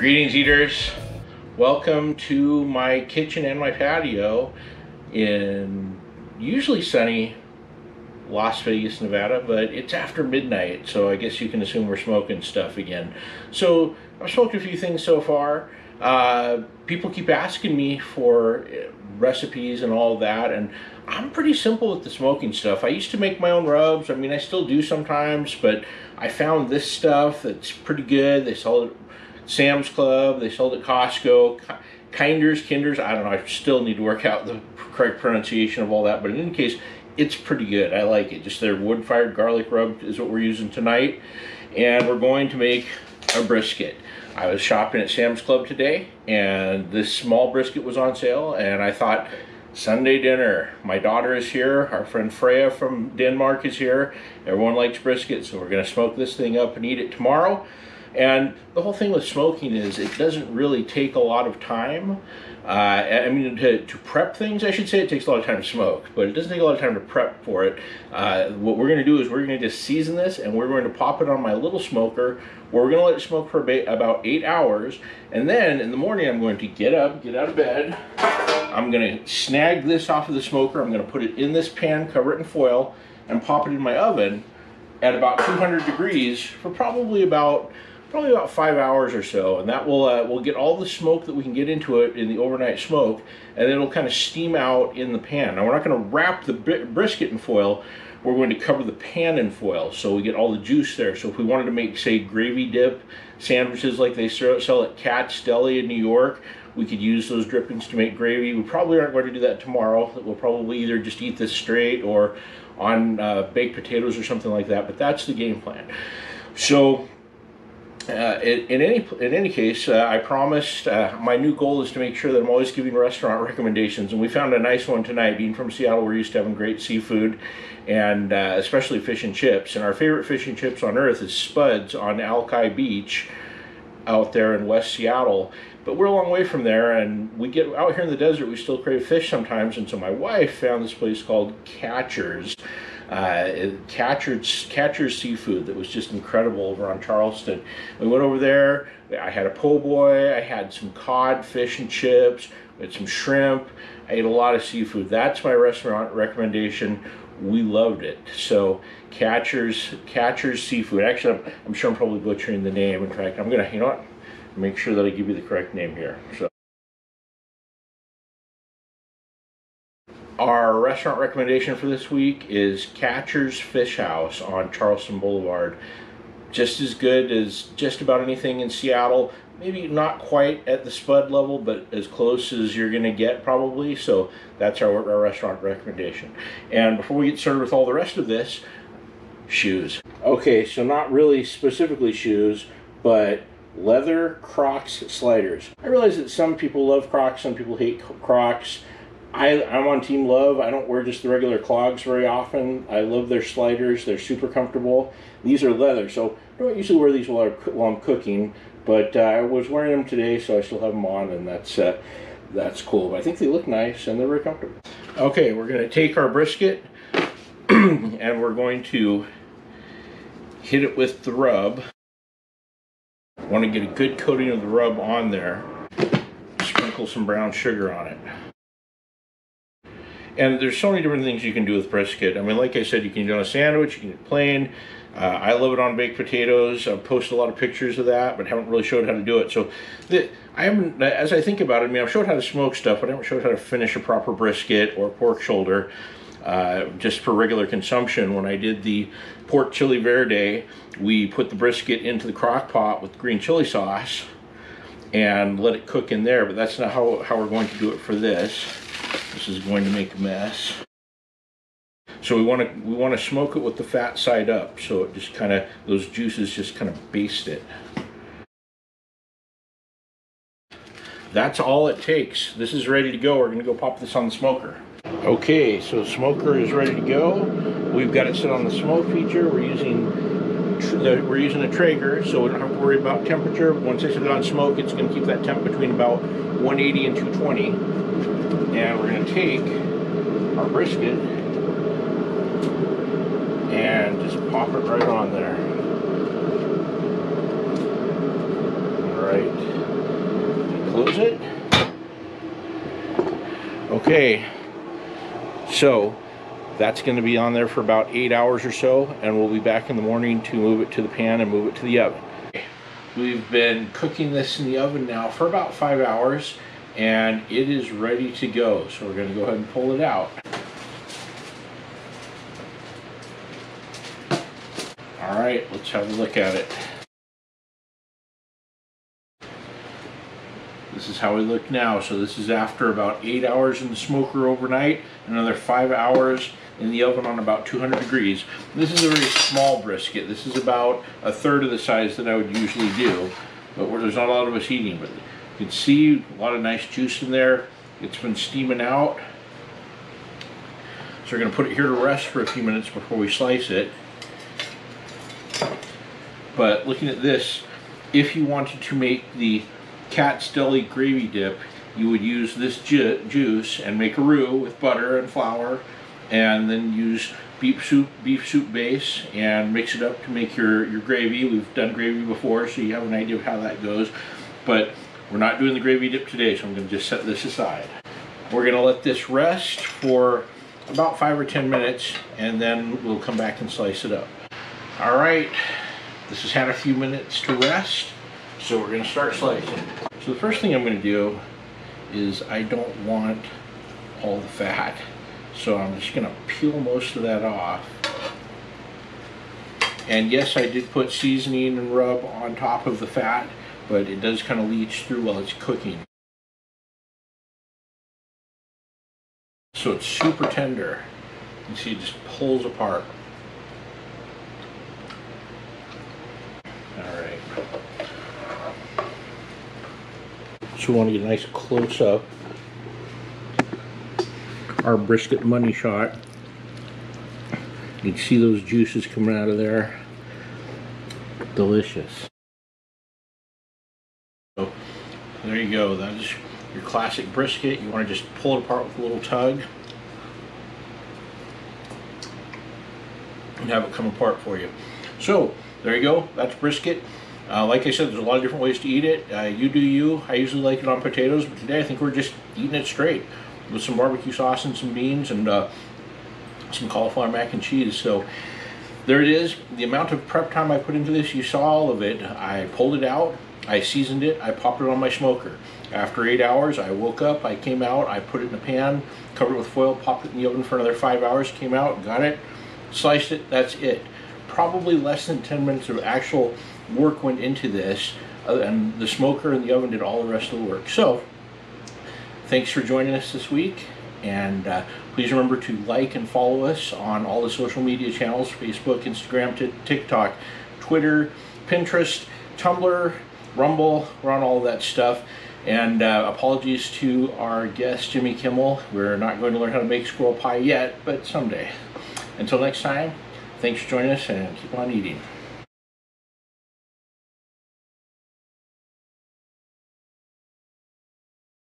Greetings, eaters. Welcome to my kitchen and my patio in usually sunny Las Vegas, Nevada, but it's after midnight, so I guess you can assume we're smoking stuff again. So I've smoked a few things so far. People keep asking me for recipes and all that, and I'm pretty simple with the smoking stuff. I used to make my own rubs. I mean, I still do sometimes, but I found this stuff that's pretty good. They sell it Sam's Club, they sold at Costco, Kinders, I don't know, I still need to work out the correct pronunciation of all that, but in any case, it's pretty good. I like it. Just their wood-fired garlic rub is what we're using tonight, and we're going to make a brisket. I was shopping at Sam's Club today, and this small brisket was on sale, and I thought, Sunday dinner. My daughter is here, our friend Freya from Denmark is here, everyone likes brisket, so we're going to smoke this thing up and eat it tomorrow. And the whole thing with smoking is it doesn't really take a lot of time. I mean, to prep things, I should say, it takes a lot of time to smoke, but it doesn't take a lot of time to prep for it. What we're going to do is we're going to just season this, and we're going to pop it on my little smoker, where we're going to let it smoke for about 8 hours, and then in the morning I'm going to get up, get out of bed, I'm going to snag this off of the smoker, I'm going to put it in this pan, cover it in foil, and pop it in my oven at about 200 degrees for probably about 5 hours or so, and that will get all the smoke that we can get into it in the overnight smoke, and it'll kind of steam out in the pan. Now we're not going to wrap the brisket in foil, we're going to cover the pan in foil so we get all the juice there. So if we wanted to make, say, gravy dip sandwiches like they sell at Katz Deli in New York, we could use those drippings to make gravy. We probably aren't going to do that tomorrow. We'll probably either just eat this straight or on baked potatoes or something like that, but that's the game plan. So in any case, I promised, my new goal is to make sure that I'm always giving restaurant recommendations, and we found a nice one tonight. Being from Seattle, we're used to having great seafood, and especially fish and chips, and our favorite fish and chips on earth is Spuds on Alki Beach out there in West Seattle, but we're a long way from there, and we get out here in the desert, we still crave fish sometimes, and so my wife found this place called Catcher's. Catcher's Seafood that was just incredible over on Charleston. We went over there, I had a po' boy, I had some cod, fish and chips, we had some shrimp, I ate a lot of seafood. That's my restaurant recommendation. We loved it. So Catcher's Seafood. Actually, I'm sure I'm probably butchering the name. In fact, I'm gonna, you know what, make sure that I give you the correct name here. So our restaurant recommendation for this week is Catcher's Fish House on Charleston Boulevard. Just as good as just about anything in Seattle. Maybe not quite at the Spud level, but as close as you're going to get probably. So that's our restaurant recommendation. And before we get started with all the rest of this, shoes. Okay, so not really specifically shoes, but leather Crocs sliders. I realize that some people love Crocs, some people hate Crocs. I'm on Team Love. I don't wear just the regular clogs very often. I love their sliders. They're super comfortable. These are leather, so I don't usually wear these while I'm cooking, but I was wearing them today, so I still have them on, and that's cool. But I think they look nice, and they're very comfortable. Okay, we're going to take our brisket, and we're going to hit it with the rub. I want to get a good coating of the rub on there. Sprinkle some brown sugar on it. And there's so many different things you can do with brisket. I mean, like I said, you can do it on a sandwich, you can do it plain. I love it on baked potatoes. I've posted a lot of pictures of that, but haven't really showed how to do it. So I haven't, as I think about it, I mean, I've showed how to smoke stuff, but I haven't showed how to finish a proper brisket or pork shoulder just for regular consumption. When I did the pork chili verde, we put the brisket into the crock pot with green chili sauce and let it cook in there, but that's not how we're going to do it for this. This is going to make a mess. So we want to smoke it with the fat side up, so it just kind of, those juices just kind of baste it. That's all it takes. This is ready to go. We're going to go pop this on the smoker. Okay, so the smoker is ready to go. We've got it set on the smoke feature. We're using a Traeger, so we don't have to worry about temperature. Once I set it on smoke, it's going to keep that temp between about 180 and 220. And we're going to take our brisket and just pop it right on there. All right. Okay, so that's going to be on there for about 8 hours or so, and we'll be back in the morning to move it to the pan and move it to the oven. We've been cooking this in the oven now for about 5 hours, and it is ready to go. So we're going to go ahead and pull it out. All right, let's have a look at it. This is how we look now. So this is after about 8 hours in the smoker overnight, another 5 hours in the oven on about 200 degrees. This is a very small brisket. This is about a third of the size that I would usually do, but there's not a lot of us eating. But you can see a lot of nice juice in there. It's been steaming out. So we're going to put it here to rest for a few minutes before we slice it. But looking at this, if you wanted to make the Cat's Deli gravy dip, you would use this juice and make a roux with butter and flour, and then use beef soup base and mix it up to make your gravy. We've done gravy before, so you have an idea of how that goes. But we're not doing the gravy dip today, so I'm going to just set this aside. We're going to let this rest for about 5 or 10 minutes, and then we'll come back and slice it up. All right, this has had a few minutes to rest, so we're going to start slicing. So the first thing I'm going to do is, I don't want all the fat, so I'm just going to peel most of that off. And yes, I did put seasoning and rub on top of the fat, but it does kind of leach through while it's cooking. So it's super tender. You see it just pulls apart. All right. So we want to get a nice close-up. Our brisket money shot. You can see those juices coming out of there. Delicious. So there you go. That is your classic brisket. You want to just pull it apart with a little tug and have it come apart for you. So there you go. That's brisket. Like I said, there's a lot of different ways to eat it. You do you. I usually like it on potatoes, but today I think we're just eating it straight with some barbecue sauce and some beans and some cauliflower mac and cheese. So there it is. The amount of prep time I put into this, you saw all of it. I pulled it out, I seasoned it, I popped it on my smoker. After 8 hours, I woke up, I came out, I put it in a pan, covered it with foil, popped it in the oven for another 5 hours, came out, got it, sliced it, that's it. Probably less than 10 minutes of actual work went into this, and the smoker and the oven did all the rest of the work. So thanks for joining us this week, and please remember to like and follow us on all the social media channels: Facebook, Instagram, TikTok, Twitter, Pinterest, Tumblr, Rumble. We're on all of that stuff. And apologies to our guest Jimmy Kimmel. We're not going to learn how to make squirrel pie yet, but someday. Until next time, thanks for joining us, and keep on eating.